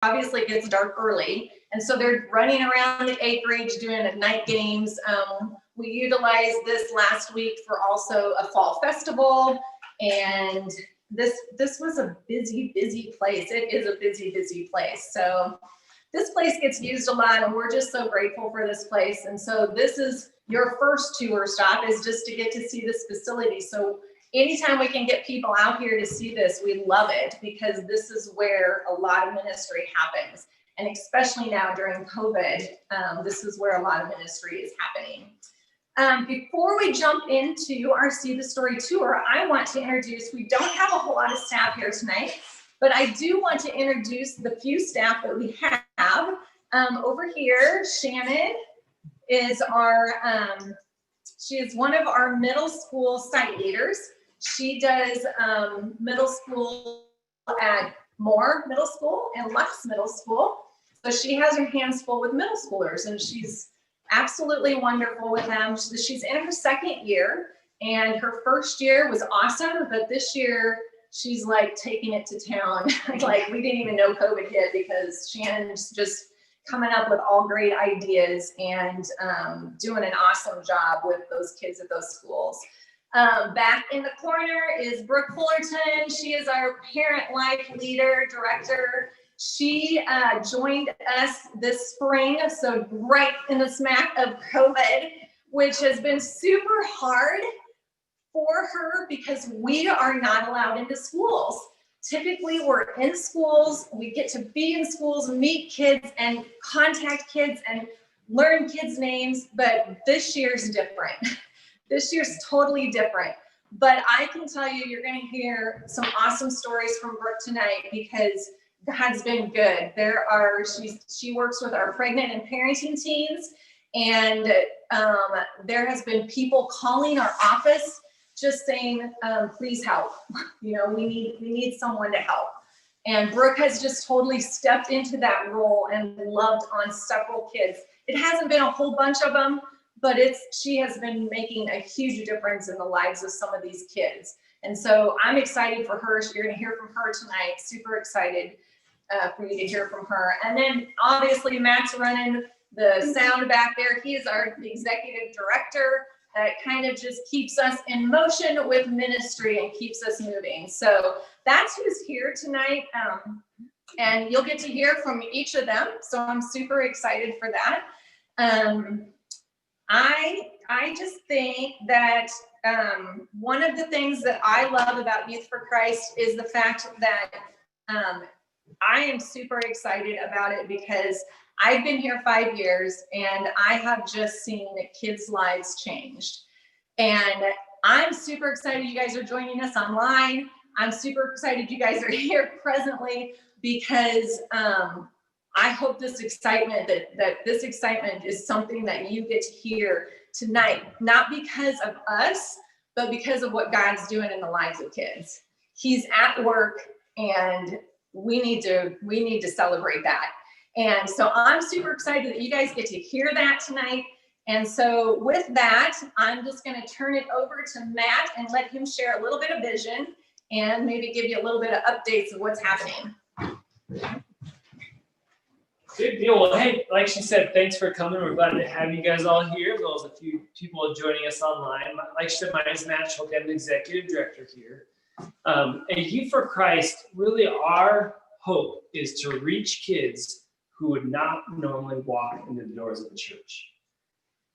obviously it gets dark early. And so they're running around the acreage doing night games. We utilized this last week for also a fall festival. And this was a busy place. It is a busy place. So this place gets used a lot, and we're just so grateful for this place. And so this is your first tour stop, is just to get to see this facility. So anytime we can get people out here to see this, we love it, because this is where a lot of ministry happens. And especially now during COVID, this is where a lot of ministry is happening. Before we jump into our See the Story tour, I want to introduce, we don't have a whole lot of staff here tonight, but I do want to introduce the few staff that we have. Over here, Shannon is she is one of our middle school site leaders. She does middle school at Moore Middle School and Lux Middle School. So she has her hands full with middle schoolers, and she's absolutely wonderful with them. She's in her second year, and her first year was awesome, but this year she's like taking it to town. Like, we didn't even know COVID hit, because Shannon's just coming up with all great ideas and doing an awesome job with those kids at those schools. Back in the corner is Brooke Fullerton. She is our Parent Life Leader Director. She joined us this spring, so right in the smack of COVID, which has been super hard for her because we are not allowed into schools. Typically, we're in schools, we get to be in schools, meet kids and contact kids and learn kids' names, but this year's different. This year's totally different. But I can tell you, you're going to hear some awesome stories from Brooke tonight, because God's been good. She works with our pregnant and parenting teams, and there has been people calling our office just saying, please help. You know, we need someone to help. And Brooke has just totally stepped into that role and loved on several kids. It hasn't been a whole bunch of them, but she has been making a huge difference in the lives of some of these kids. And so I'm excited for her. You're going to hear from her tonight. Super excited for you to hear from her. And then obviously Matt's running the sound back there. He is our executive director. That kind of just keeps us in motion with ministry and keeps us moving. So that's who's here tonight. And you'll get to hear from each of them. So I'm super excited for that. I just think that one of the things that I love about Youth for Christ is the fact that I am super excited about it, because I've been here 5 years and I have just seen kids' lives changed. And I'm super excited you guys are joining us online. I'm super excited you guys are here presently, because I hope this excitement, that this excitement is something that you get to hear tonight, not because of us, but because of what God's doing in the lives of kids. He's at work, and we need to celebrate that. And so I'm super excited that you guys get to hear that tonight. And so with that, I'm just going to turn it over to Matt and let him share a little bit of vision and maybe give you a little bit of updates of what's happening. Good deal. Well, hey, like she said, thanks for coming. We're glad to have you guys all here, as well as a few people joining us online. Like she said, my name is Matt Schulke. I'm the executive director here. And Youth for Christ, really our hope is to reach kids who would not normally walk into the doors of the church.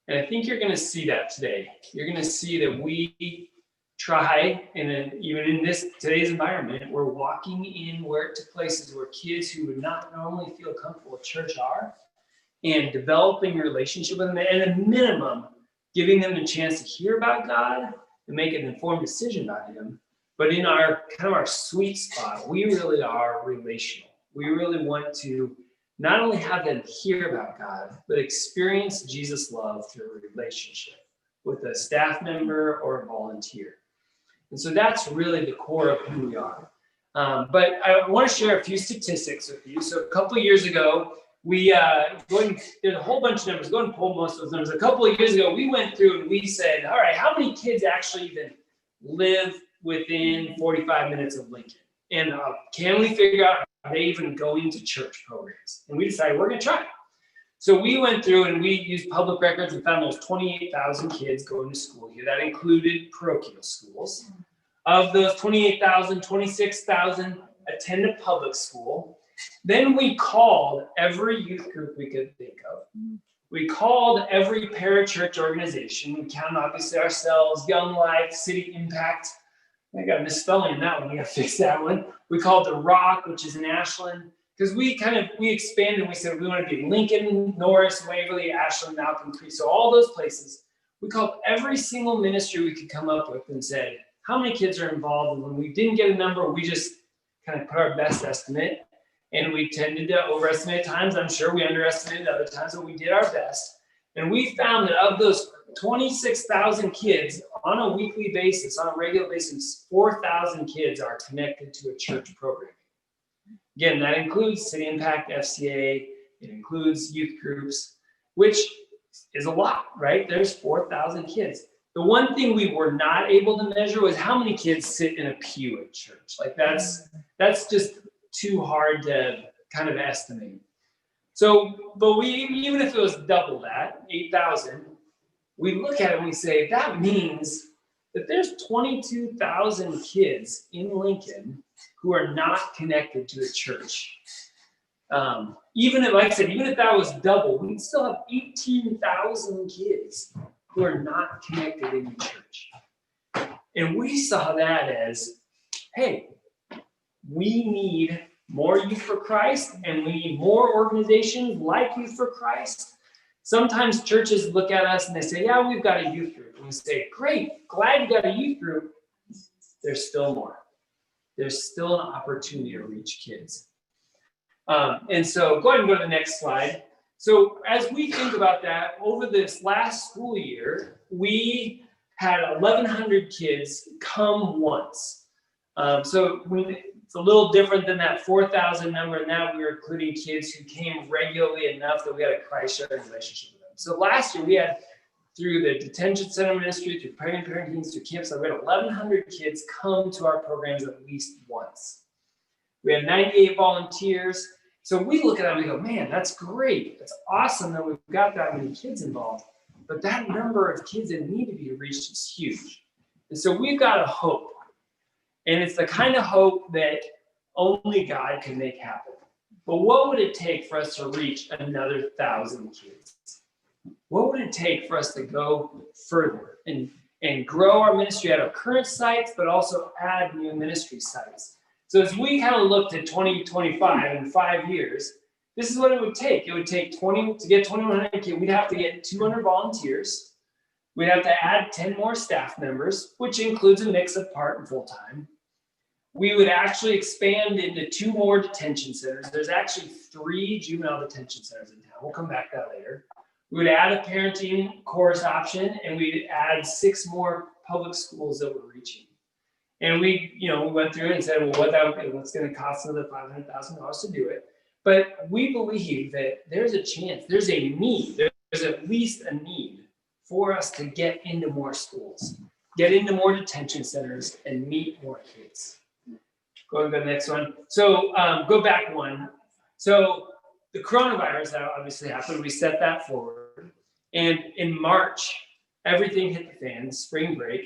And I think you're going to see that today. You're going to see that we try, and even in today's environment, we're walking in to places where kids who would not normally feel comfortable at church are, and developing a relationship with them, and at a minimum, giving them a chance to hear about God and make an informed decision about Him. But in our sweet spot, we really are relational. We really want to not only have them hear about God, but experience Jesus' love through a relationship with a staff member or a volunteer. And so that's really the core of who we are. But I want to share a few statistics with you. So a couple of years ago, there's a whole bunch of numbers. Go and pull most of those numbers. A couple of years ago, we went through and we said, all right, how many kids actually even live within 45 minutes of Lincoln? And can we figure out they even going to church programs? And we decided we're going to try. So we went through and we used public records and found those 28,000 kids going to school here. That included parochial schools. Of those 28,000, 26,000 attend a public school. Then we called every youth group we could think of. We called every parachurch organization. We counted obviously ourselves, Young Life, City Impact. I got a misspelling in that one. We got to fix that one. We called The Rock, which is in Ashland. Because we expanded and we said we want to do Lincoln, Norris, Waverly, Ashland, Malcolm Creek. So all those places, we called every single ministry we could come up with and said, how many kids are involved? And when we didn't get a number, we just kind of put our best estimate. And we tended to overestimate at times. I'm sure we underestimated other times, but we did our best. And we found that of those 26,000 kids on a weekly basis, on a regular basis, 4,000 kids are connected to a church program. Again, that includes City Impact, FCA, it includes youth groups, which is a lot, right? There's 4,000 kids. The one thing we were not able to measure was how many kids sit in a pew at church. Like that's just too hard to kind of estimate. So, but even if it was double that, 8,000, we look at it and we say, that means that there's 22,000 kids in Lincoln who are not connected to a church. Even if, like I said, even if that was double, we'd still have 18,000 kids who are not connected in the church. And we saw that as, hey, we need more Youth for Christ, and we need more organizations like Youth for Christ. Sometimes churches look at us and they say, yeah, we've got a youth group. And we say, great, glad you got a youth group. There's still more. There's still an opportunity to reach kids. And so go ahead and go to the next slide. So as we think about that, over this last school year, we had 1,100 kids come once. So it's a little different than that 4,000 number. And now we're including kids who came regularly enough that we had a Christ-sharing relationship with them. So last year we had, through the detention center ministry, through praying parenting, through Camp, we had 1,100 kids come to our programs at least once. We had 98 volunteers. So we look at that and we go, man, that's great. That's awesome that we've got that many kids involved. But that number of kids that need to be reached is huge. And so we've got a hope. And it's the kind of hope that only God can make happen. But what would it take for us to reach another 1,000 kids? What would it take for us to go further and grow our ministry at our current sites, but also add new ministry sites? So as we kind of looked at 2025 in 5 years, this is what it would take. It would take to get 2,100 kids. We'd have to get 200 volunteers. We'd have to add 10 more staff members, which includes a mix of part and full-time. We would actually expand into 2 more detention centers. There's actually 3 juvenile detention centers in town. We'll come back to that later. We would add a parenting course option, and we'd add 6 more public schools that we're reaching. And we went through it and said, well, what's going to cost another $500,000 to do it? But we believe that there's a chance, there's a need, there's at least a need for us to get into more schools, get into more detention centers, and meet more kids. Go to the next one. So go back one. So the coronavirus that obviously happened, we set that forward. And in March, everything hit the fan, spring break.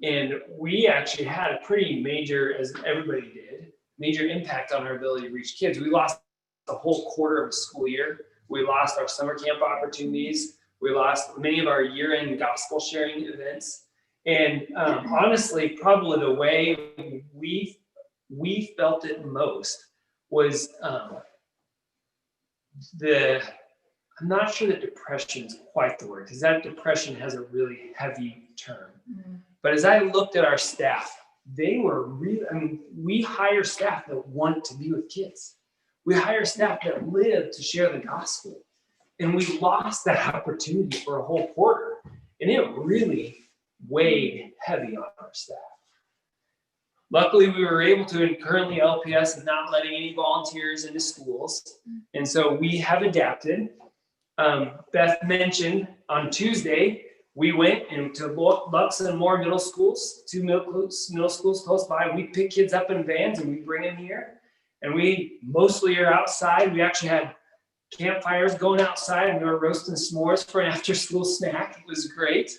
And we actually had a pretty major, as everybody did, major impact on our ability to reach kids. We lost a whole quarter of a school year. We lost our summer camp opportunities. We lost many of our year-end gospel sharing events. And honestly, probably the way we felt it most was I'm not sure that depression is quite the word, because that depression has a really heavy term. Mm-hmm. But as I looked at our staff, they were really, we hire staff that want to be with kids. We hire staff that live to share the gospel. And we lost that opportunity for a whole quarter. And it really weighed heavy on our staff. Luckily, we were able to, and currently LPS is not letting any volunteers into schools. And so we have adapted. Beth mentioned on Tuesday, we went into Lux and Moore middle schools, 2 middle schools close by. We pick kids up in vans and we bring them here. And we mostly are outside. We actually had campfires going outside, and we were roasting s'mores for an after-school snack. It was great.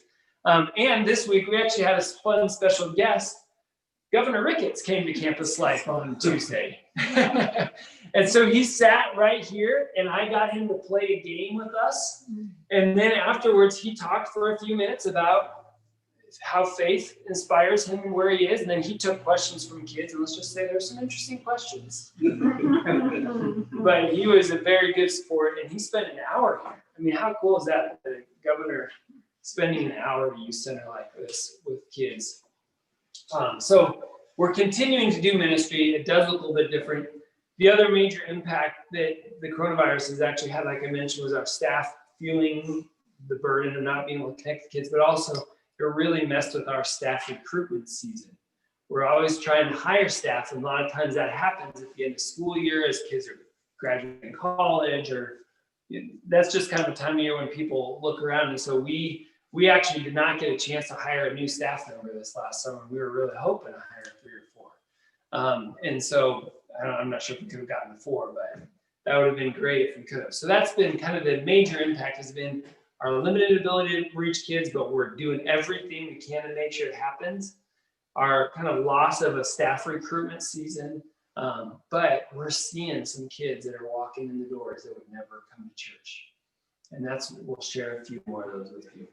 And this week, we actually had a fun special guest. Governor Ricketts came to Campus Life on Tuesday. And so he sat right here, and I got him to play a game with us. And then afterwards, he talked for a few minutes about how faith inspires him and where he is. And then he took questions from kids, and let's just say there's some interesting questions. But he was a very good sport, and he spent an hour here. I mean, how cool is that? The governor spending an hour at a youth center like this with kids. So we're continuing to do ministry. It does look a little bit different. The other major impact that the coronavirus has actually had, like I mentioned, was our staff feeling the burden of not being able to connect the kids, but also it really messed with our staff recruitment season. We're always trying to hire staff, and a lot of times that happens at the end of school year as kids are graduating college, or that's just kind of a time of year when people look around. And so we actually did not get a chance to hire a new staff member this last summer. We were really hoping to hire 3 or 4. And so I'm not sure if we could have gotten 4, but that would have been great if we could have. So that's been kind of the major impact, has been our limited ability to reach kids, but we're doing everything we can to make sure it happens. Our kind of loss of a staff recruitment season, but we're seeing some kids that are walking in the doors that would never come to church. And we'll share a few more of those with you.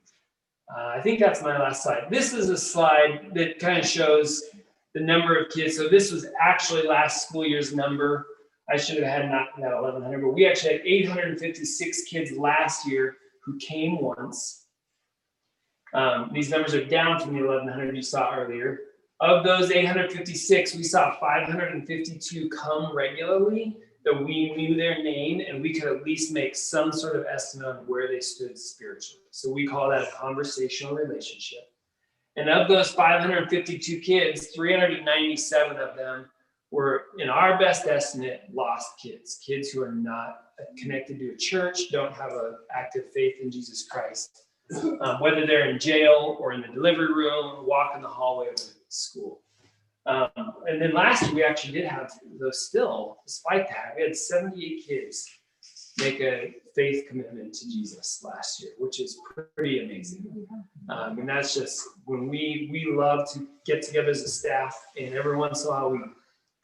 I think that's my last slide. This is a slide that kind of shows the number of kids. So this was actually last school year's number. I should have had not that 1,100, but we actually had 856 kids last year who came once. These numbers are down from the 1,100 you saw earlier. Of those 856, we saw 552 come regularly, that we knew their name, and we could at least make some sort of estimate on where they stood spiritually. So we call that a conversational relationship. And of those 552 kids, 397 of them were, in our best estimate, lost kids who are not connected to a church, don't have an active faith in Jesus Christ, whether they're in jail or in the delivery room, walking the hallway of the school. And then last year, we actually did have those still, despite that, we had 78 kids make a faith commitment to Jesus last year, which is pretty amazing. And that's just when we love to get together as a staff, and every once in a while we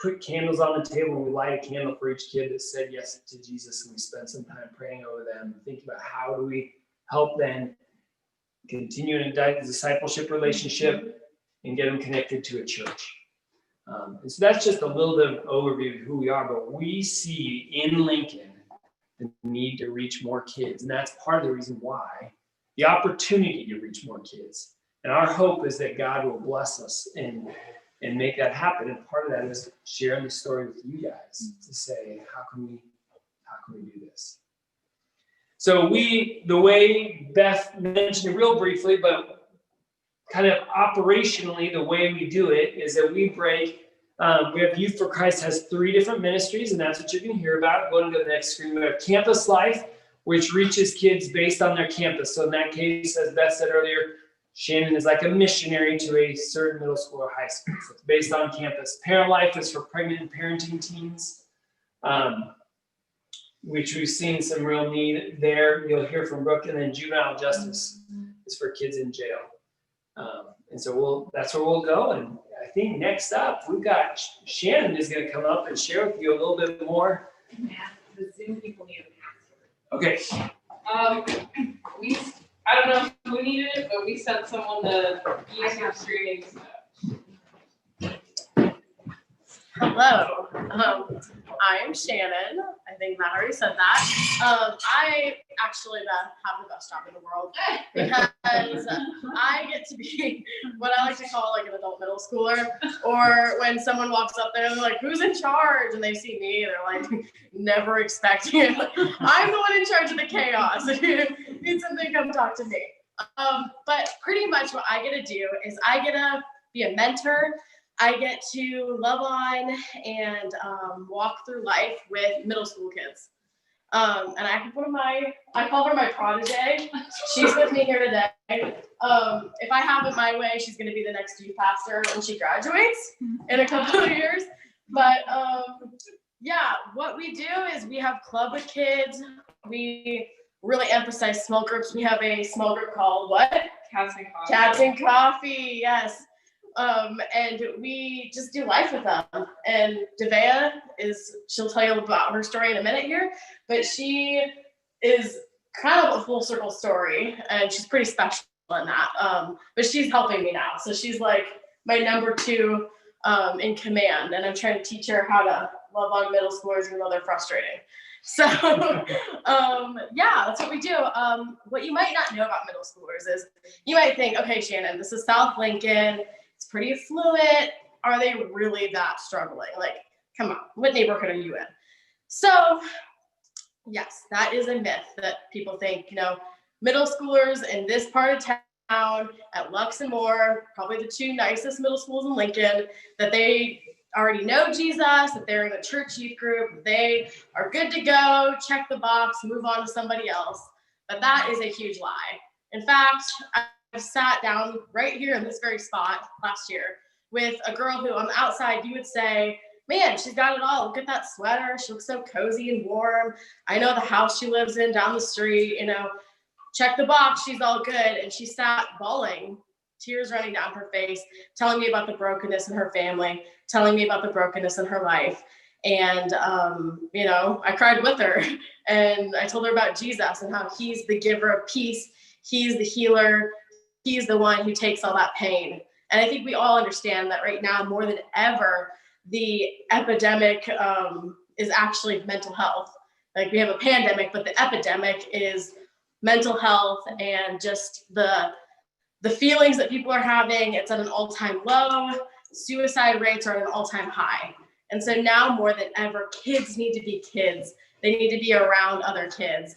put candles on the table and we light a candle for each kid that said yes to Jesus, and we spend some time praying over them, thinking about how do we help them continue in a discipleship relationship and get them connected to a church. And so that's just a little bit of overview of who we are, but we see in Lincoln the need to reach more kids. And that's part of the reason why, the opportunity to reach more kids. And our hope is that God will bless us and make that happen. And part of that is sharing the story with you guys to say, how can we do this? So the way Beth mentioned it real briefly, but kind of operationally, the way we do it is that we have Youth for Christ has 3 different ministries, and that's what you're going to hear about. Go to the next screen. We have Campus Life, which reaches kids based on their campus. So in that case, as Beth said earlier, Shannon is like a missionary to a certain middle school or high school. So it's based on campus. Parent Life is for pregnant and parenting teens, which we've seen some real need there. You'll hear from Brooke. And then Juvenile Justice is for kids in jail. And so that's where we'll go. And I think next up, we've got Shannon is going to come up and share with you a little bit more. Yeah, the Zoom people need a Okay. I don't know who needed it, but we sent someone the user screening stuff. Hello, I am Shannon. I think Matt already said that. I actually have the best job in the world because I get to be what I like to call like an adult middle schooler, or when someone walks up there and they're like, who's in charge? And they see me, they're like, never expecting it. I'm the one in charge of the chaos. If you need something, come talk to me. But pretty much what I get to do is I get to be a mentor. I get to love on and walk through life with middle school kids. And I have I call her my protege. She's with me here today. If I have it my way, she's going to be the next youth pastor when she graduates in a couple of years. But Yeah, what we do is we have Club with Kids. We really emphasize small groups. We have a small group called what? Cats and Coffee. Cats and Coffee, yes. And we just do life with them. And Devea she'll tell you about her story in a minute here, but she is kind of a full circle story, and she's pretty special in that. But she's helping me now. So she's like my number 2 in command, and I'm trying to teach her how to love on middle schoolers even though they're frustrating. So yeah, that's what we do. What you might not know about middle schoolers is you might think, okay, Shannon, this is South Lincoln. It's pretty affluent. Are they really that struggling? Like, come on, what neighborhood are you in? So yes, that is a myth that people think, middle schoolers in this part of town at Lux and Moore, probably the 2 nicest middle schools in Lincoln, that they already know Jesus, that they're in a church youth group, they are good to go, check the box, move on to somebody else. But that is a huge lie. In fact, I've sat down right here in this very spot last year with a girl who on the outside you would say, man, she's got it all. Look at that sweater. She looks so cozy and warm. I know the house she lives in down the street, check the box, she's all good. And she sat bawling, tears running down her face, telling me about the brokenness in her family, telling me about the brokenness in her life. And, I cried with her, and I told her about Jesus and how he's the giver of peace. He's the healer. He's the one who takes all that pain. And I think we all understand that right now, more than ever, the epidemic is actually mental health. Like, we have a pandemic, but the epidemic is mental health and just the feelings that people are having. It's at an all-time low. Suicide rates are at an all-time high. And so now more than ever, kids need to be kids. They need to be around other kids.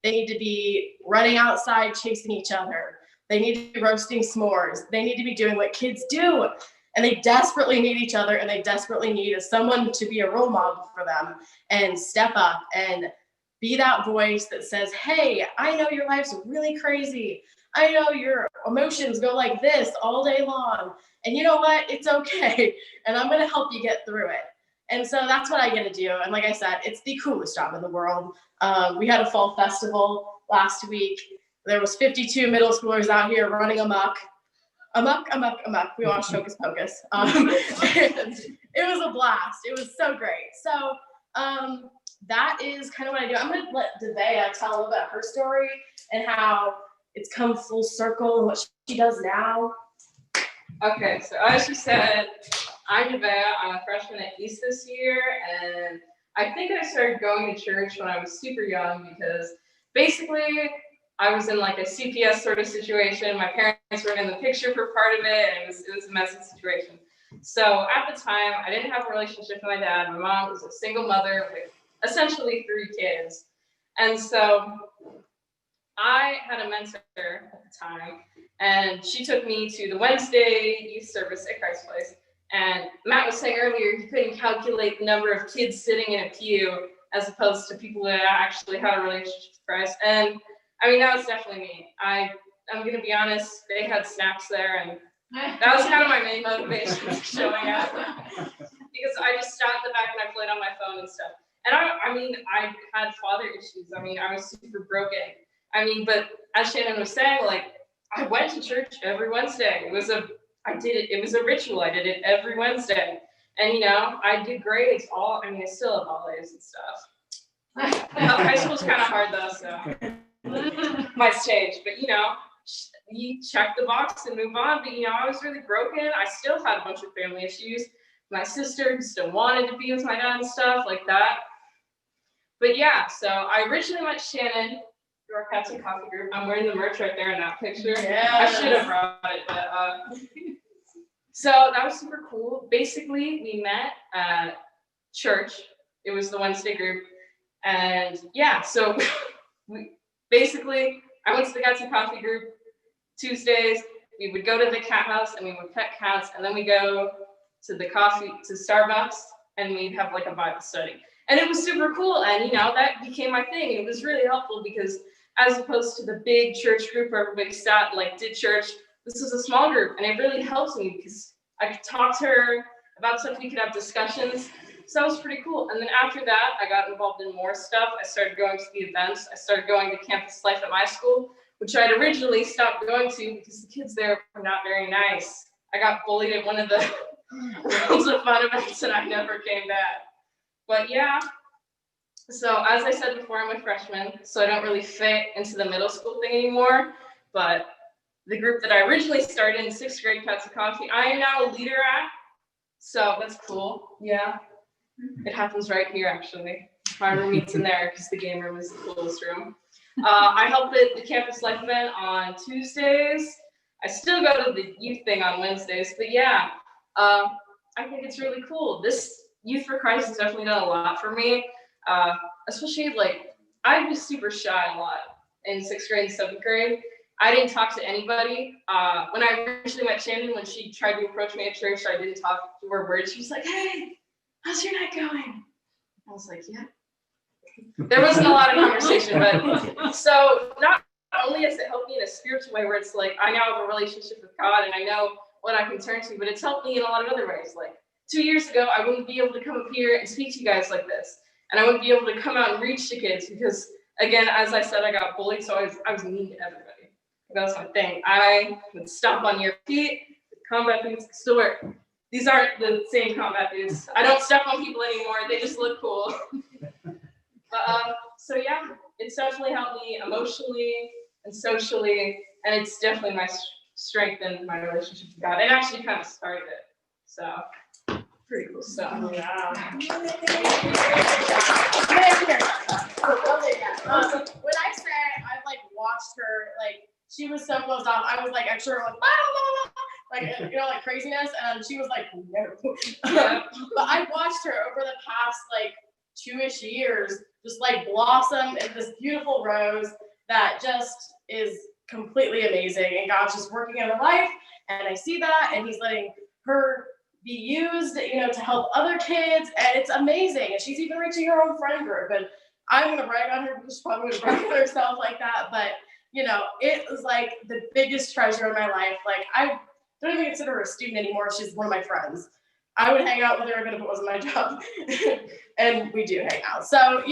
They need to be running outside, chasing each other. They need to be roasting s'mores. They need to be doing what kids do. And they desperately need each other, and they desperately need someone to be a role model for them and step up and be that voice that says, hey, I know your life's really crazy. I know your emotions go like this all day long. And you know what? It's okay. And I'm going to help you get through it. And so that's what I get to do. And like I said, it's the coolest job in the world. We had a fall festival last week. There was 52 middle schoolers out here running amok. We watched Hocus Pocus. And it was a blast. It was so great. So that is kind of what I do. I'm going to let Devea tell a little bit of her story and how it's come full circle and what she does now. Okay, so as she said, I'm Devea. I'm a freshman at East this year, and I think I started going to church when I was super young because basically I was in like a CPS sort of situation. My parents were in the picture for part of it, and it was a messy situation. So at the time, I didn't have a relationship with my dad. My mom was a single mother with essentially 3 kids. And so I had a mentor at the time, and she took me to the Wednesday youth service at Christ Place. And Matt was saying earlier, he couldn't calculate the number of kids sitting in a pew as opposed to people that actually had a relationship with Christ. And I mean, that was definitely me. I'm going to be honest, they had snacks there, and that was kind of my main motivation for showing up. Because I just sat in the back and I played on my phone and stuff. And I had father issues. I mean, I was super broken. I mean, but as Shannon was saying, like, I went to church every Wednesday. It was a ritual. I did it every Wednesday. And, I did grades I still have all A's and stuff. High school's kind of hard though, so might change. But, you check the box and move on. But, I was really broken. I still had a bunch of family issues. My sister still wanted to be with my dad and stuff like that. But yeah, so I originally met Shannon through our Cats and Coffee group. I'm wearing the merch right there in that picture. Yes. I should have brought it, but so that was super cool. Basically, we met at church. It was the Wednesday group. And yeah, so I went to the Cats and Coffee group Tuesdays. We would go to the cat house and we would pet cats, and then we go to Starbucks, and we'd have like a Bible study. And it was super cool, and that became my thing. It was really helpful because as opposed to the big church group where everybody sat and did church, this was a small group, and it really helped me because I could talk to her about stuff. We could have discussions. So that was pretty cool. And then after that, I got involved in more stuff. I started going to the events. I started going to Campus Life at my school, which I'd originally stopped going to because the kids there were not very nice. I got bullied at one of the Rooms of Fun events and I never came back. But yeah, so as I said before, I'm a freshman, so I don't really fit into the middle school thing anymore. But the group that I originally started in 6th grade, Pets of Coffee, I am now a leader at. So that's cool. Yeah, it happens right here actually. My room meets in there because the game room is the coolest room. I help at the Campus Life event on Tuesdays. I still go to the youth thing on Wednesdays, but yeah, I think it's really cool. This Youth for Christ has definitely done a lot for me, especially like I was super shy a lot in 6th grade and 7th grade. I didn't talk to anybody. When I originally met Shannon, when she tried to approach me at church, I didn't talk to her words. She was like, "Hey, how's your night going?" I was like, "Yeah." There wasn't a lot of conversation, but so not only has it helped me in a spiritual way where it's like I now have a relationship with God and I know what I can turn to, but it's helped me in a lot of other ways. Like 2 years ago, I wouldn't be able to come up here and speak to you guys like this. And I wouldn't be able to come out and reach to kids because, again, as I said, I got bullied, so I was mean to everybody. That was my thing. I would stomp on your feet. Combat boots still work. These aren't the same combat boots. I don't step on people anymore. They just look cool. But so yeah, it's definitely helped me emotionally and socially, and it's definitely strengthened my relationship with God. It actually kind of started it. So pretty cool stuff. Yeah. When I say I've like watched her, like she was so closed off, I was like extra like like like craziness, and she was like no. But I watched her over the past like 2-ish years just like blossom in this beautiful rose that just is completely amazing, and God's just working in her life, and I see that, and He's letting her be used, to help other kids, and it's amazing. And she's even reaching her own friend group, and I'm gonna brag on her because she's probably gonna brag on herself like that, but it was like the biggest treasure in my life. Like I don't even consider her a student anymore. She's one of my friends. I would hang out with her even if it wasn't my job. And we do hang out. So,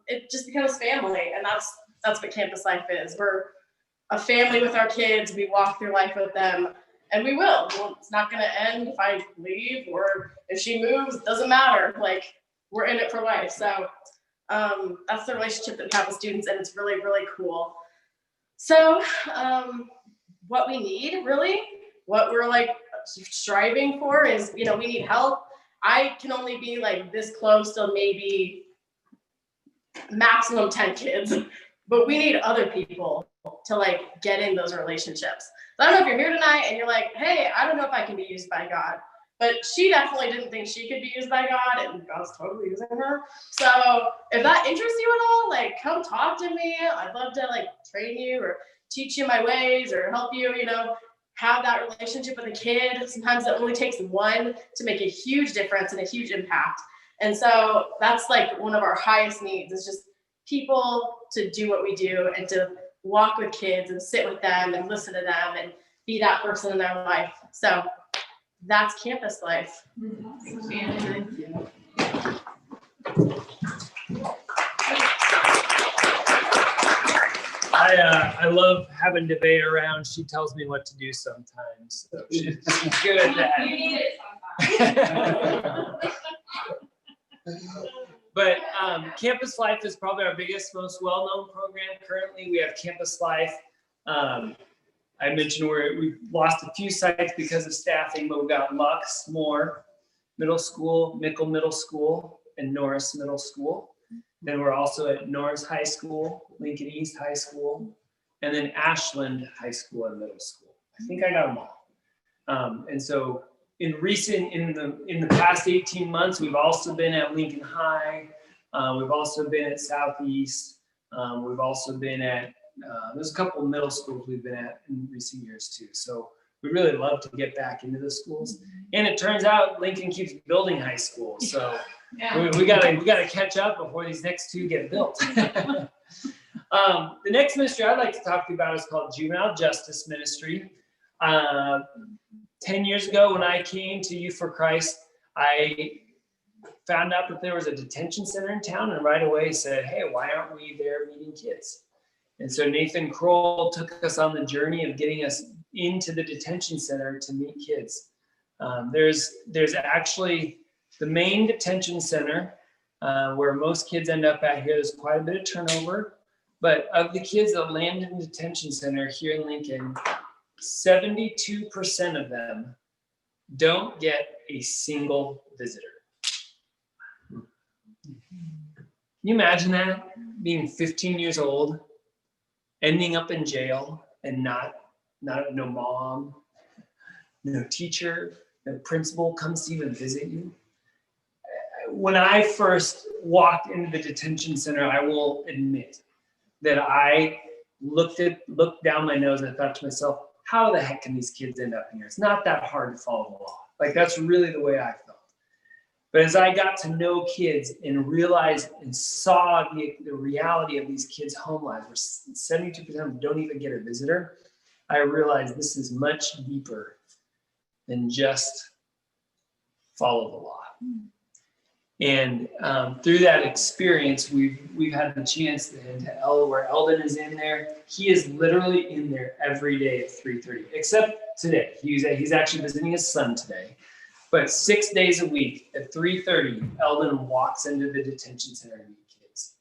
it just becomes family, and that's what Campus Life is. We're a family with our kids. We walk through life with them, and we will. Well, it's not going to end if I leave or if she moves. It doesn't matter. Like, we're in it for life. So that's the relationship that we have with students, and it's really, really cool. So what we need, really, what we're like striving for is, we need help. I can only be like this close to maybe maximum 10 kids, but we need other people to like get in those relationships. So I don't know if you're here tonight and you're like, hey, I don't know if I can be used by God, but she definitely didn't think she could be used by God, and God's totally using her. So if that interests you at all, like come talk to me. I'd love to like train you or teach you my ways or help you, have that relationship with a kid. Sometimes it only takes one to make a huge difference and a huge impact. And so that's like one of our highest needs is just people to do what we do and to walk with kids and sit with them and listen to them and be that person in their life. So that's Campus Life. Thank you. I love having Devea around. She tells me what to do sometimes. So she's good at that. You need it sometimes. But Campus Life is probably our biggest, most well-known program currently. We have Campus Life. I mentioned we've lost a few sites because of staffing, but we've got Lux, Moore Middle School, Mickle Middle School, and Norris Middle School. Then we're also at Norris High School, Lincoln East High School, and then Ashland High School and Middle School. I think I got them all. And so in the past 18 months, we've also been at Lincoln High. We've also been at Southeast. We've also been at, there's a couple of middle schools we've been at in recent years too. So we really love to get back into the schools. And it turns out Lincoln keeps building high schools. So yeah. we gotta catch up before these next two get built. The next ministry I'd like to talk to you about is called Juvenile Justice Ministry. 10 years ago when I came to Youth for Christ, I found out that there was a detention center in town and right away said, hey, why aren't we there meeting kids? And so Nathan Kroll took us on the journey of getting us into the detention center to meet kids. There's actually the main detention center where most kids end up at here. There's quite a bit of turnover, but of the kids that land in the detention center here in Lincoln, 72% of them don't get a single visitor. Can you imagine that? Being 15 years old, ending up in jail, and no mom, no teacher, no principal comes to even visit you. When I first walked into the detention center, I will admit that I looked down my nose and I thought to myself, how the heck can these kids end up here? It's not that hard to follow the law. Like, that's really the way I felt. But as I got to know kids and realized and saw the reality of these kids' home lives, where 72% of them don't even get a visitor, I realized this is much deeper than just follow the law. And through that experience, we've had the chance to where Eldon is in there. He is literally in there every day at 3:30, except today. He's actually visiting his son today. But 6 days a week at 3:30, Eldon walks into the detention center to meet kids.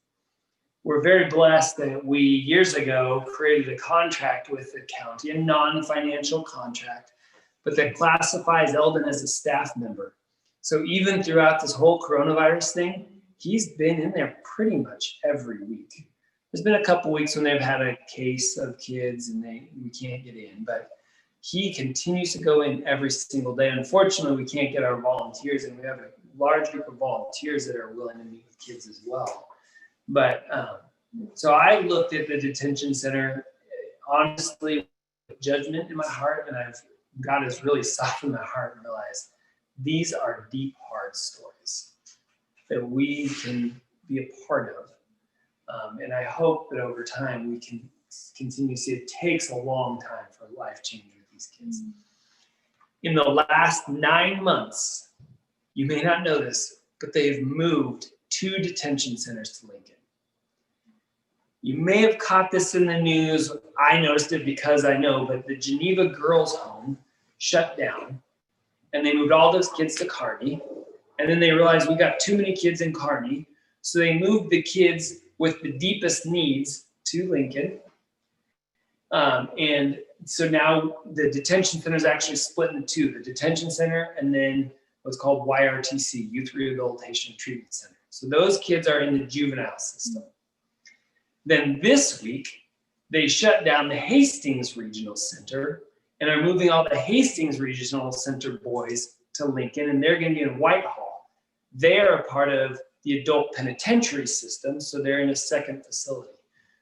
We're very blessed that we, years ago, created a contract with the county, a non-financial contract, but that classifies Eldon as a staff member. So even throughout this whole coronavirus thing, he's been in there pretty much every week. There's been a couple weeks when they've had a case of kids and we can't get in, but he continues to go in every single day. Unfortunately, we can't get our volunteers, and we have a large group of volunteers that are willing to meet with kids as well. But so I looked at the detention center, honestly, with judgment in my heart, and God has really softened my heart and realized these are deep, hard stories that we can be a part of. And I hope that over time we can continue to see it takes a long time for life change with these kids. In the last 9 months, you may not know this, but they've moved 2 detention centers to Lincoln. You may have caught this in the news. I noticed it because I know, but the Geneva Girls Home shut down. And they moved all those kids to Kearney. And then they realized we got too many kids in Kearney. So they moved the kids with the deepest needs to Lincoln. And so now the detention center is actually split into 2, the detention center and then what's called YRTC, Youth Rehabilitation Treatment Center. So those kids are in the juvenile system. Then this week, they shut down the Hastings Regional Center and are moving all the Hastings Regional Center boys to Lincoln, and they're going to be in Whitehall. They are a part of the adult penitentiary system, so they're in a second facility.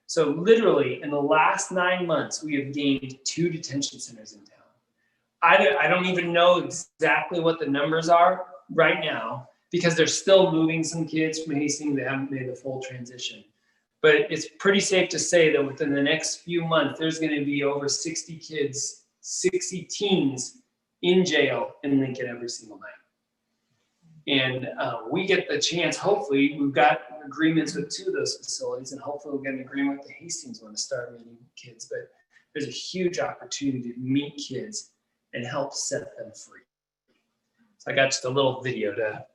So literally, in the last 9 months, we have gained 2 detention centers in town. I don't even know exactly what the numbers are right now, because they're still moving some kids from Hastings. They haven't made the full transition. But it's pretty safe to say that within the next few months, there's going to be over 60 kids, 60 teens in jail in Lincoln every single night. And we get the chance, hopefully, we've got agreements with 2 of those facilities, and hopefully we'll get an agreement with the Hastings one to start meeting kids. But there's a huge opportunity to meet kids and help set them free. So I got just a little video to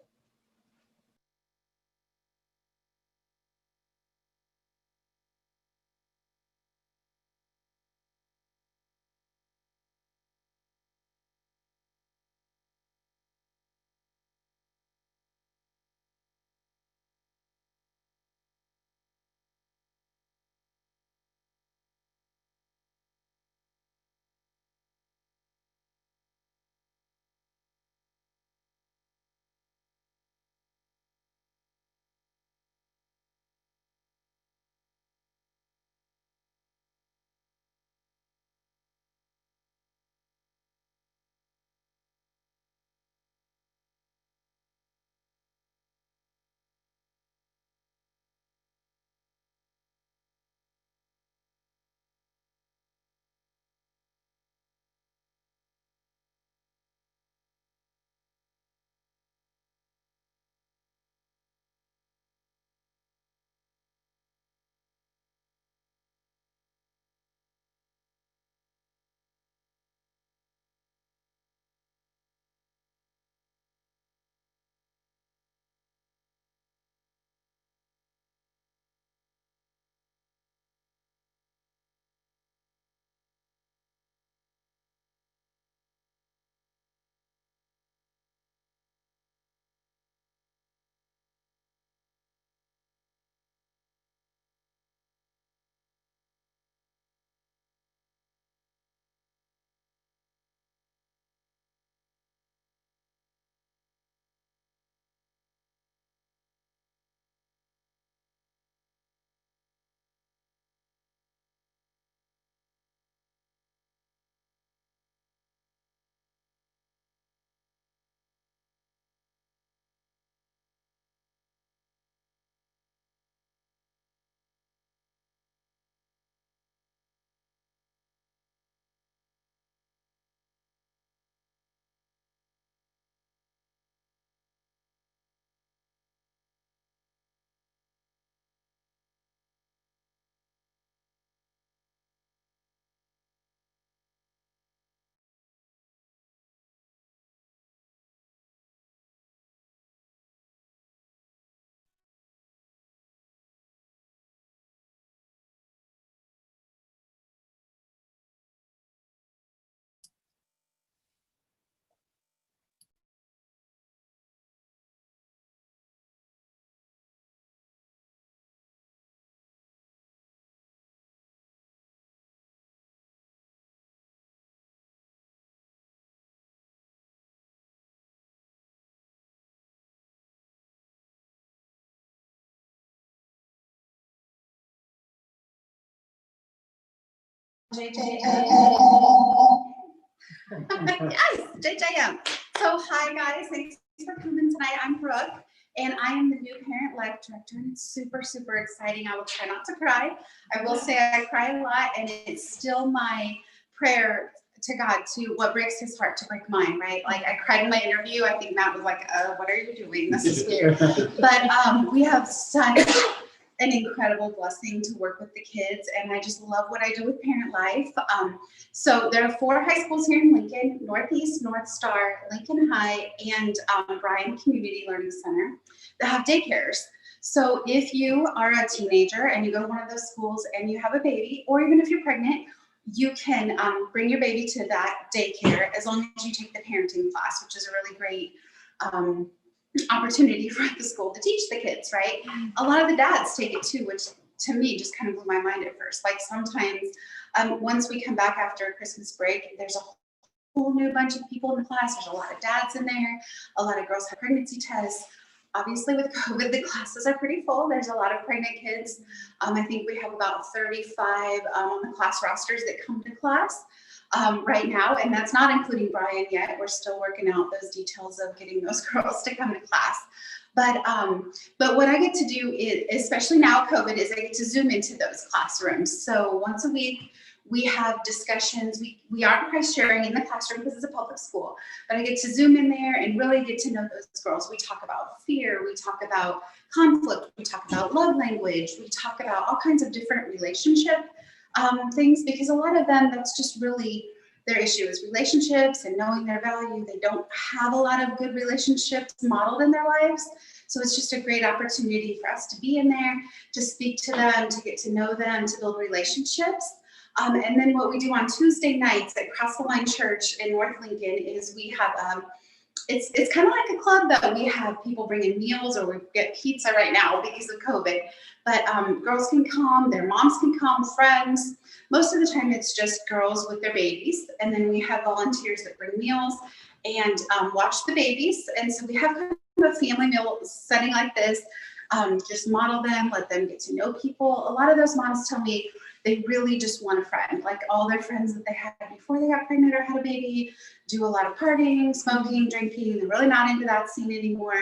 JJM. Yes, JJM. So hi guys, thanks for coming tonight. I'm Brooke and I am the new parent life director and it's super, super exciting. I will try not to cry. I will say I cry a lot and it's still my prayer to God to what breaks his heart to break mine, right? Like I cried in my interview. I think Matt was like, what are you doing? This is weird. But we have such an incredible blessing to work with the kids and I just love what I do with Parent Life. So there are 4 high schools here in Lincoln: Northeast, North Star, Lincoln High, and Bryan Community Learning Center that have daycares. So if you are a teenager and you go to one of those schools and you have a baby, or even if you're pregnant, you can bring your baby to that daycare as long as you take the parenting class, which is a really great opportunity for the school to teach the kids, right? A lot of the dads take it too, which to me just kind of blew my mind at first. Like sometimes once we come back after Christmas break, there's a whole new bunch of people in the class. There's a lot of dads in there. A lot of girls have pregnancy tests. Obviously with COVID, the classes are pretty full. There's a lot of pregnant kids. I think we have about 35 on the class rosters that come to class right now, and that's not including Bryan yet. We're still working out those details of getting those girls to come to class. But what I get to do is, especially now COVID, is I get to zoom into those classrooms. So once a week, we have discussions. We aren't price sharing in the classroom because it's a public school, but I get to zoom in there and really get to know those girls. We talk about fear, we talk about conflict, we talk about love language, we talk about all kinds of different relationship things, because a lot of them, that's just really their issue is relationships and knowing their value. They don't have a lot of good relationships modeled in their lives. So it's just a great opportunity for us to be in there, to speak to them, to get to know them, to build relationships. And then what we do on Tuesday nights at Cross the Line Church in North Lincoln is we have, it's kind of like a club that we have people bring in meals, or we get pizza right now because of COVID. But girls can come, their moms can come, friends. Most of the time it's just girls with their babies. And then we have volunteers that bring meals and watch the babies. And so we have kind of a family meal setting like this, just model them, let them get to know people. A lot of those moms tell me they really just want a friend, like all their friends that they had before they got pregnant or had a baby, do a lot of partying, smoking, drinking. They're really not into that scene anymore.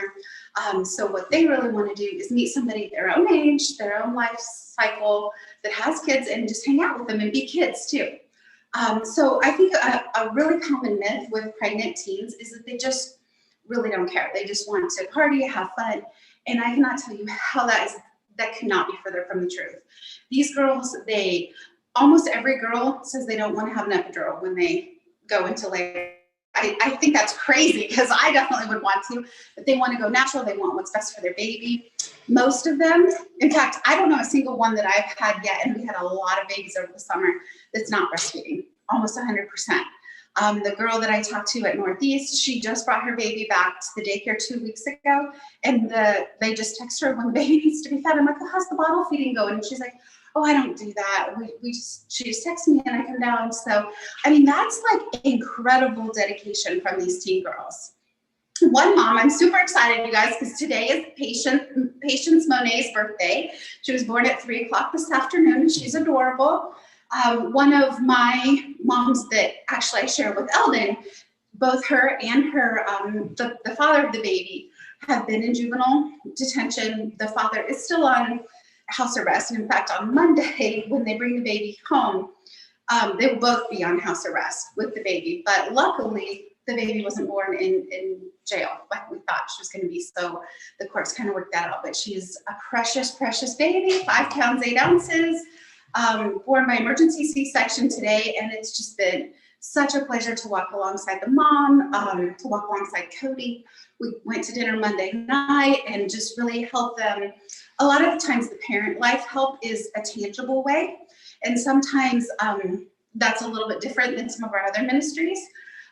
So what they really want to do is meet somebody their own age, their own life cycle that has kids, and just hang out with them and be kids too. So I think a really common myth with pregnant teens is that they just really don't care. They just want to party, have fun. And I cannot tell you how that cannot be further from the truth. These girls, almost every girl says they don't want to have an epidural when they go into labor. I think that's crazy because I definitely would want to, but they want to go natural. They want what's best for their baby. Most of them, in fact, I don't know a single one that I've had yet, and we had a lot of babies over the summer, that's not breastfeeding, almost 100%. The girl that I talked to at Northeast, she just brought her baby back to the daycare 2 weeks ago, and they just text her when the baby needs to be fed. I'm like, oh, how's the bottle feeding going? And she's like, oh, I don't do that. She just texts me and I come down. So, I mean, that's like incredible dedication from these teen girls. One mom, I'm super excited, you guys, because today is Patience Monet's birthday. She was born at 3 o'clock this afternoon, and she's adorable. One of my moms that actually I share with Eldon, both her and the father of the baby have been in juvenile detention. The father is still on house arrest. And in fact, on Monday, when they bring the baby home, they will both be on house arrest with the baby. But luckily, the baby wasn't born in jail like we thought she was going to be. So the courts kind of worked that out. But she's a precious, precious baby, 5 pounds, 8 ounces, born by emergency C-section today. And it's just been such a pleasure to walk alongside the mom, to walk alongside Cody. We went to dinner Monday night and just really help them. A lot of the times the parent life help is a tangible way. And sometimes that's a little bit different than some of our other ministries.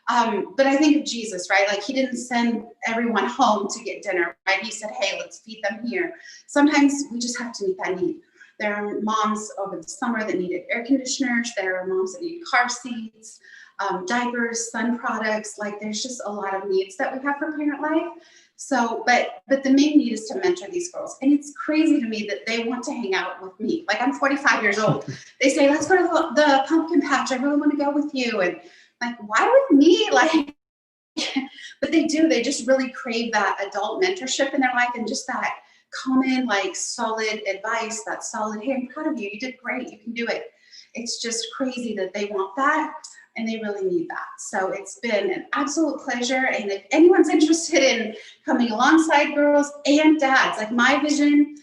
But I think of Jesus, right? Like he didn't send everyone home to get dinner, right? He said, hey, let's feed them here. Sometimes we just have to meet that need. There are moms over the summer that needed air conditioners. There are moms that need car seats, diapers, sun products. Like there's just a lot of needs that we have for parent life. So, but the main need is to mentor these girls. And it's crazy to me that they want to hang out with me. Like, I'm 45 years old. They say, let's go to the pumpkin patch. I really want to go with you. And like, why with me? Like, but they do. They just really crave that adult mentorship in their life and just that common, like, solid advice, that solid, hey, I'm proud of you. You did great. You can do it. It's just crazy that they want that. And they really need that. So it's been an absolute pleasure. And if anyone's interested in coming alongside girls and dads, like my vision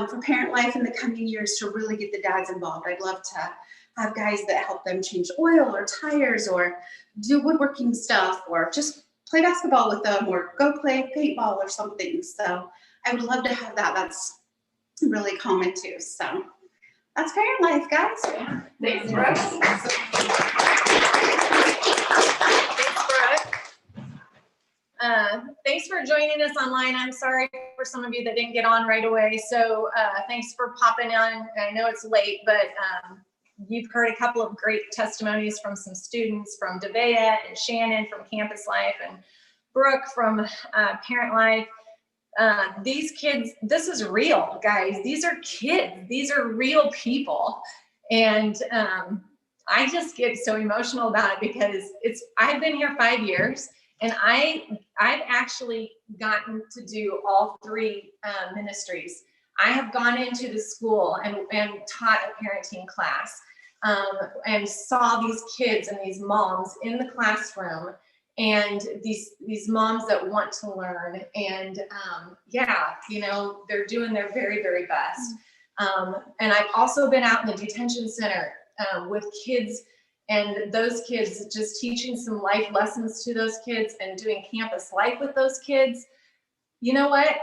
for Parent Life in the coming years to really get the dads involved. I'd love to have guys that help them change oil or tires or do woodworking stuff or just play basketball with them or go play paintball or something. So I would love to have that. That's really common too. So that's Parent Life, guys. Thanks, Brooke. Thanks for joining us online. I'm sorry for some of you that didn't get on right away. So thanks for popping on. I know it's late, but you've heard a couple of great testimonies from some students from Devea and Shannon from Campus Life and Brooke from Parent Life. These kids, this is real, guys. These are kids. These are real people. And I just get so emotional about it because I've been here 5 years. And I've actually gotten to do all three ministries. I have gone into the school and taught a parenting class and saw these kids and these moms in the classroom and these moms that want to learn. And yeah, you know, they're doing their very, very best. And I've also been out in the detention center with kids. And those kids, just teaching some life lessons to those kids and doing campus life with those kids. You know what?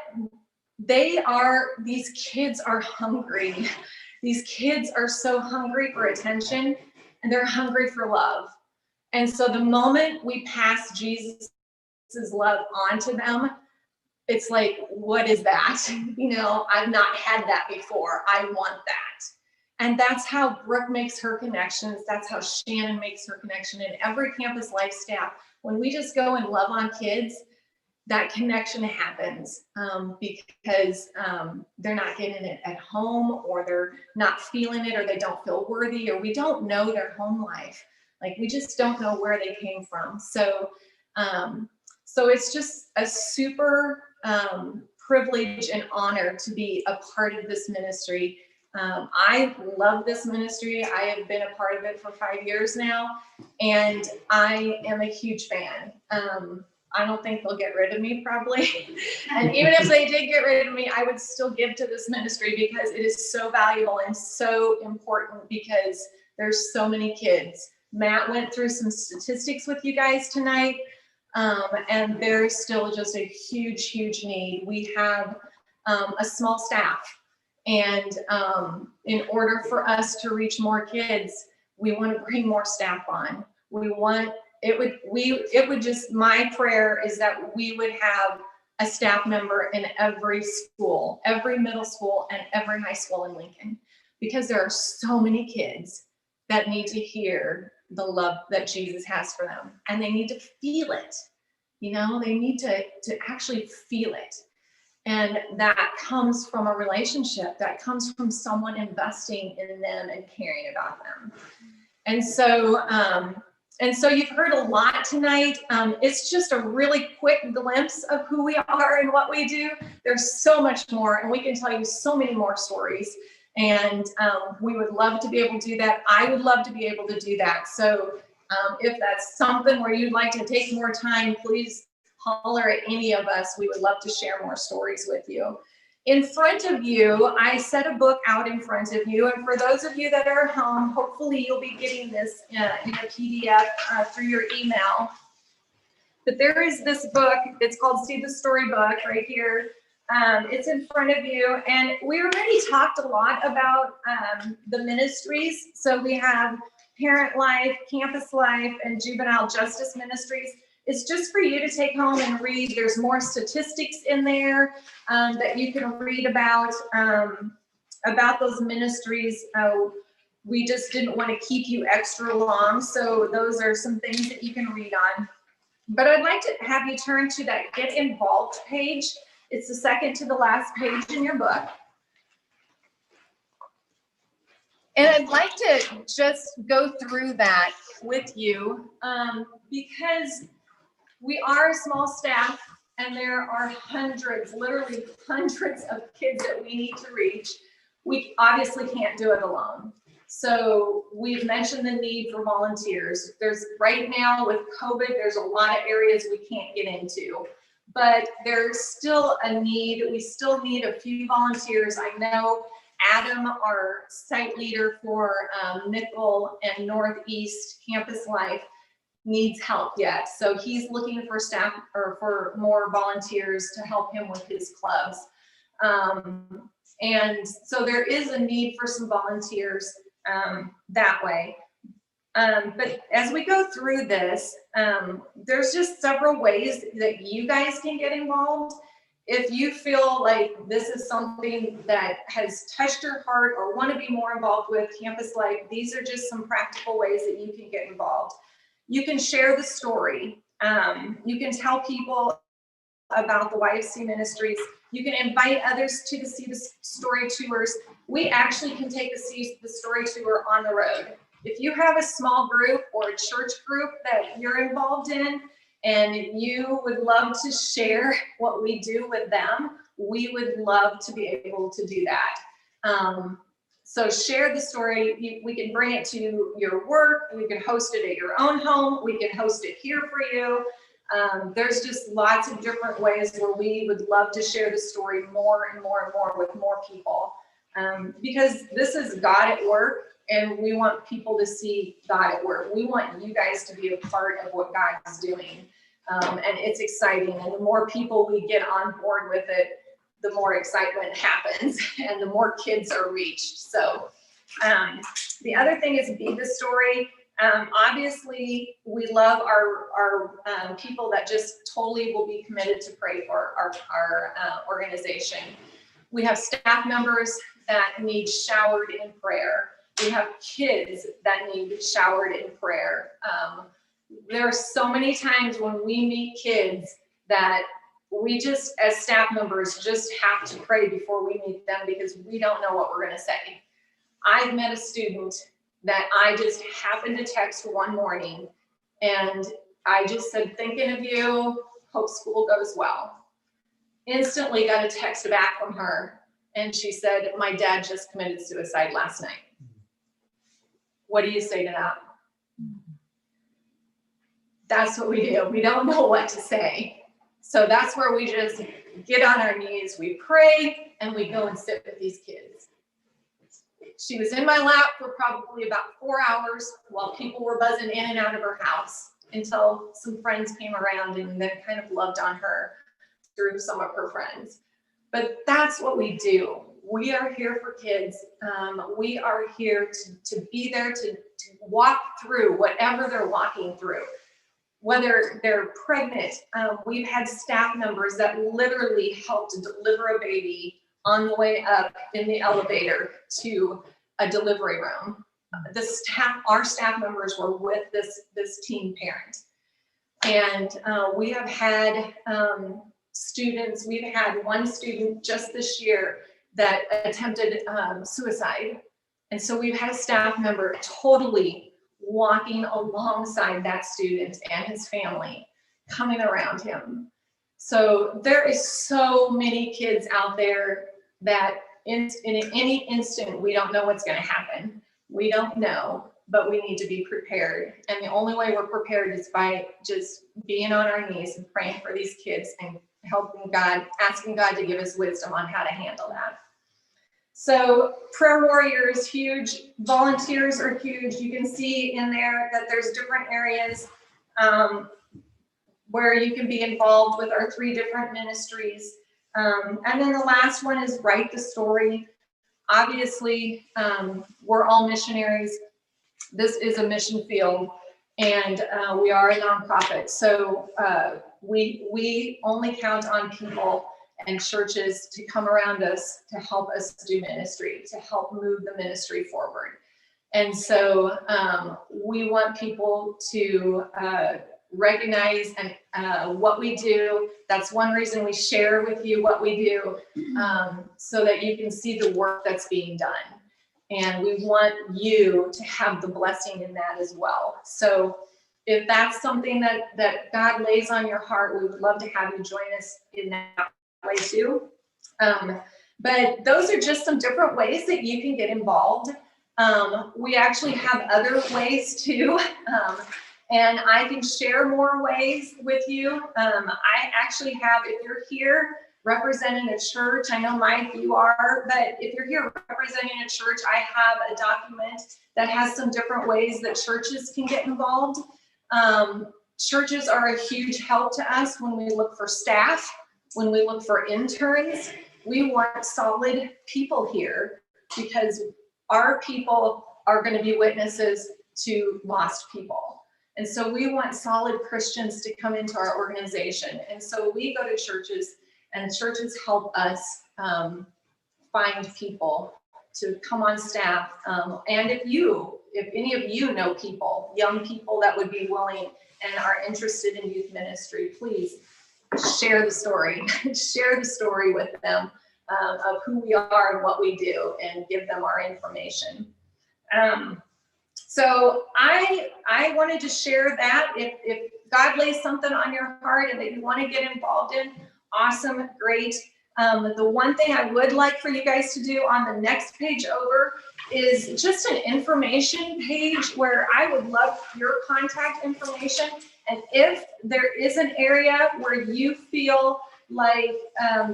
These kids are hungry. These kids are so hungry for attention and they're hungry for love. And so the moment we pass Jesus's love on to them, it's like, what is that? You know, I've not had that before. I want that. And that's how Brooke makes her connections. That's how Shannon makes her connection. And every Campus Life staff, when we just go and love on kids, that connection happens because they're not getting it at home, or they're not feeling it, or they don't feel worthy, or we don't know their home life. Like, we just don't know where they came from. So, so it's just a super privilege and honor to be a part of this ministry. I love this ministry. I have been a part of it for 5 years now, and I am a huge fan. I don't think they'll get rid of me, probably. And even if they did get rid of me, I would still give to this ministry because it is so valuable and so important, because there's so many kids. Matt went through some statistics with you guys tonight, and there's still just a huge, huge need. We have a small staff. And in order for us to reach more kids, we want to bring more staff on. My prayer is that we would have a staff member in every school, every middle school and every high school in Lincoln, because there are so many kids that need to hear the love that Jesus has for them, and they need to feel it. You know, they need to actually feel it. And that comes from a relationship, that comes from someone investing in them and caring about them. And so you've heard a lot tonight. It's just a really quick glimpse of who we are and what we do. There's so much more, and we can tell you so many more stories. And we would love to be able to do that. I would love to be able to do that. So if that's something where you'd like to take more time, please holler at any of us. We would love to share more stories with you. In front of you, I set a book out in front of you. And for those of you that are home, hopefully you'll be getting this in a PDF through your email. But there is this book. It's called See the Story Book right here. It's in front of you. And we already talked a lot about the ministries. So we have Parent Life, Campus Life, and Juvenile Justice Ministries. It's just for you to take home and read. There's more statistics in there that you can read about those ministries. We just didn't want to keep you extra long, so those are some things that you can read on. But I'd like to have you turn to that Get Involved page. It's the second to the last page in your book. And I'd like to just go through that with you because we are a small staff and there are hundreds, literally hundreds of kids that we need to reach. We obviously can't do it alone. So we've mentioned the need for volunteers. There's right now with COVID, there's a lot of areas we can't get into, but there's still a need. We still need a few volunteers. I know Adam, our site leader for Nickel and Northeast Campus Life, needs help yet. So he's looking for staff or for more volunteers to help him with his clubs. And so there is a need for some volunteers that way. But as we go through this, there's just several ways that you guys can get involved. If you feel like this is something that has touched your heart or want to be more involved with Campus Life, these are just some practical ways that you can get involved. You can share the story. You can tell people about the YFC ministries. You can invite others to see the story tours. We actually can take the story tour on the road. If you have a small group or a church group that you're involved in and you would love to share what we do with them, we would love to be able to do that. So share the story. We can bring it to your work. We can host it at your own home. We can host it here for you. There's just lots of different ways where we would love to share the story more and more and more with more people. Because this is God at work and we want people to see God at work. We want you guys to be a part of what God is doing. And it's exciting. And the more people we get on board with it, the more excitement happens and the more kids are reached. So the other thing is be the story. Obviously, we love our people that just totally will be committed to pray for our organization. We have staff members that need showered in prayer. We have kids that need showered in prayer. There are so many times when we meet kids that we just, as staff members, just have to pray before we meet them because we don't know what we're going to say. I've met a student that I just happened to text one morning and I just said, thinking of you, hope school goes well. Instantly got a text back from her and she said, my dad just committed suicide last night. What do you say to that? That's what we do. We don't know what to say. So that's where we just get on our knees, we pray, and we go and sit with these kids. She was in my lap for probably about 4 hours while people were buzzing in and out of her house until some friends came around and then kind of loved on her through some of her friends. But that's what we do. We are here for kids. We are here to be there to walk through whatever they're walking through. Whether they're pregnant, we've had staff members that literally helped to deliver a baby on the way up in the elevator to a delivery room. Our staff members were with this teen parent. And we have had students, we've had one student just this year that attempted suicide. And so we've had a staff member totally walking alongside that student and his family, coming around him. So there is so many kids out there that in any instant, we don't know what's going to happen. We don't know, but we need to be prepared. And the only way we're prepared is by just being on our knees and praying for these kids and helping God, asking God to give us wisdom on how to handle that. So prayer warrior is huge. Volunteers are huge. You can see in there that there's different areas where you can be involved with our 3 different ministries. And then the last one is write the story. Obviously, we're all missionaries. This is a mission field and we are a nonprofit. So we only count on people and churches to come around us to help us do ministry, to help move the ministry forward. And so we want people to recognize and what we do. That's one reason we share with you what we do, so that you can see the work that's being done. And we want you to have the blessing in that as well. So if that's something that God lays on your heart, we would love to have you join us in that way too. But those are just some different ways that you can get involved. We actually have other ways too. And I can share more ways with you. I actually have, if you're here representing a church, I know Mike, you are, but if you're here representing a church, I have a document that has some different ways that churches can get involved. Churches are a huge help to us when we look for staff, when we look for interns. We want solid people here because our people are going to be witnesses to lost people. And so we want solid Christians to come into our organization. And so we go to churches, and churches help us find people to come on staff. And if any of you know people, young people that would be willing and are interested in youth ministry, please share the story. Share the story with them of who we are and what we do, and give them our information. So I wanted to share that. If God lays something on your heart and that you want to get involved in, awesome, great. The one thing I would like for you guys to do on the next page over is just an information page where I would love your contact information. And if there is an area where you feel like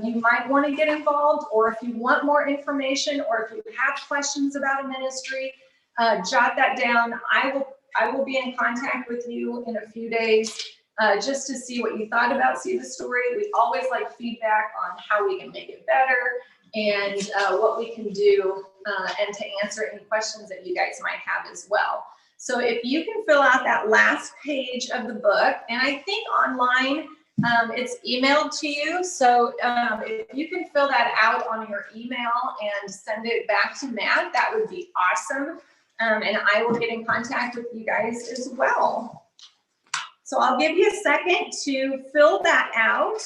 you might want to get involved, or if you want more information, or if you have questions about a ministry, jot that down. I will be in contact with you in a few days just to see what you thought about See the Story. We always like feedback on how we can make it better and what we can do and to answer any questions that you guys might have as well. So if you can fill out that last page of the book, and I think online it's emailed to you. So if you can fill that out on your email and send it back to Matt, that would be awesome. And I will get in contact with you guys as well. So I'll give you a second to fill that out.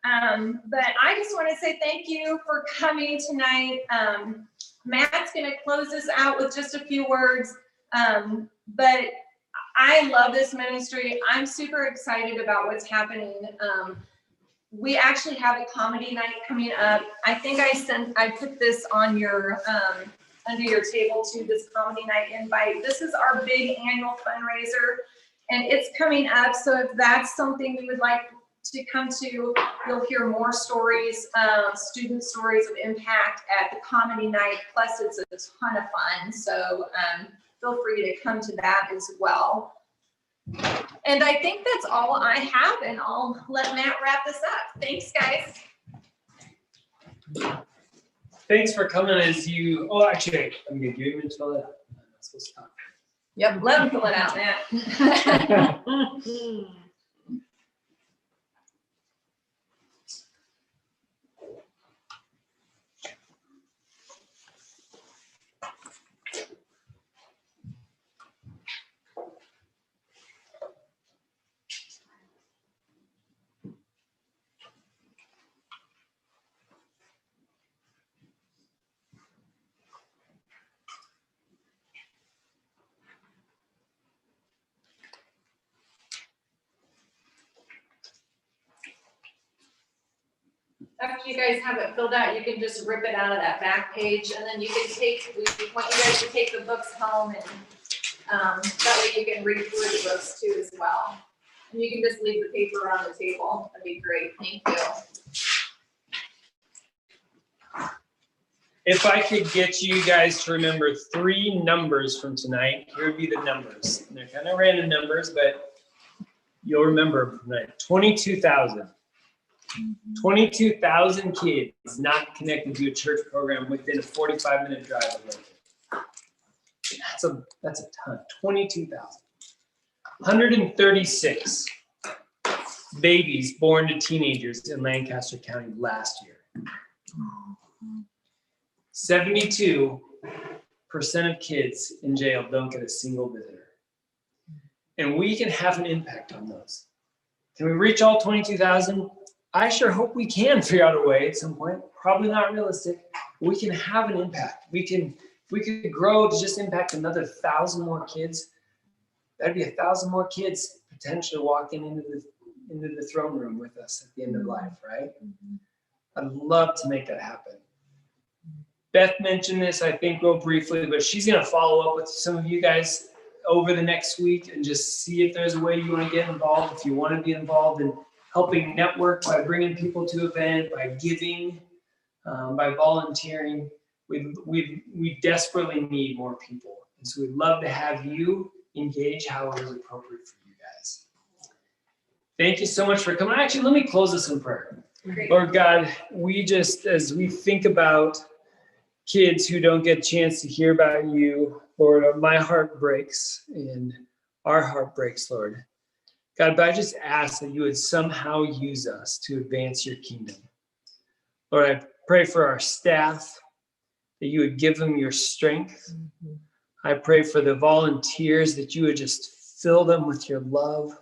But I just want to say thank you for coming tonight. Matt's going to close this out with just a few words. But I love this ministry. I'm super excited about what's happening. We actually have a comedy night coming up. I think I put this on your under your table too, this comedy night invite. This is our big annual fundraiser, and it's coming up. So if that's something you would like to come to, you'll hear more stories, student stories of impact at the comedy night. Plus it's a ton of fun. So feel free to come to that as well. And I think that's all I have, and I'll let Matt wrap this up. Thanks, guys. Thanks for coming actually, I'm going to give you to fill it out. I'm not supposed to talk. Yep, let him fill it out, Matt. After you guys have it filled out, you can just rip it out of that back page, and then you can we want you guys to take the books home, and that way you can read through the books too as well. And you can just leave the paper on the table. That'd be great. Thank you. If I could get you guys to remember 3 numbers from tonight, here would be the numbers. They're kind of random numbers, but you'll remember from tonight. 22,000. 22,000 kids not connected to a church program within a 45-minute drive of Lincoln. That's a ton. 22,000. 136 babies born to teenagers in Lancaster County last year. 72% of kids in jail don't get a single visitor. And we can have an impact on those. Can we reach all 22,000? I sure hope we can figure out a way at some point. Probably not realistic. We can have an impact. If we could grow to just impact another 1,000 more kids, that'd be 1,000 more kids potentially walking into the throne room with us at the end of life, right? I'd love to make that happen. Beth mentioned this, I think, real briefly, but she's going to follow up with some of you guys over the next week and just see if there's a way you want to get involved. If you want to be involved in helping network by bringing people to event, by giving, by volunteering, we desperately need more people. And so we'd love to have you engage however is appropriate for you guys. Thank you so much for coming. Actually, let me close this in prayer. Great. Lord God, we just, as we think about kids who don't get a chance to hear about you, Lord, my heart breaks and our heart breaks, Lord. God, but I just ask that you would somehow use us to advance your kingdom. Lord, I pray for our staff, that you would give them your strength. I pray for the volunteers, that you would just fill them with your love.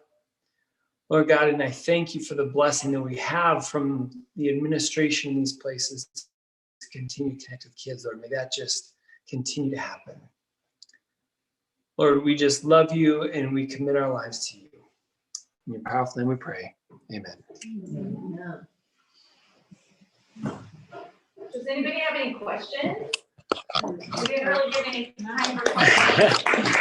Lord God, and I thank you for the blessing that we have from the administration in these places to continue to connect with kids, Lord. May that just continue to happen. Lord, we just love you and we commit our lives to you. In your powerful name we pray. Amen. Does anybody have any questions? We didn't really give any time for questions.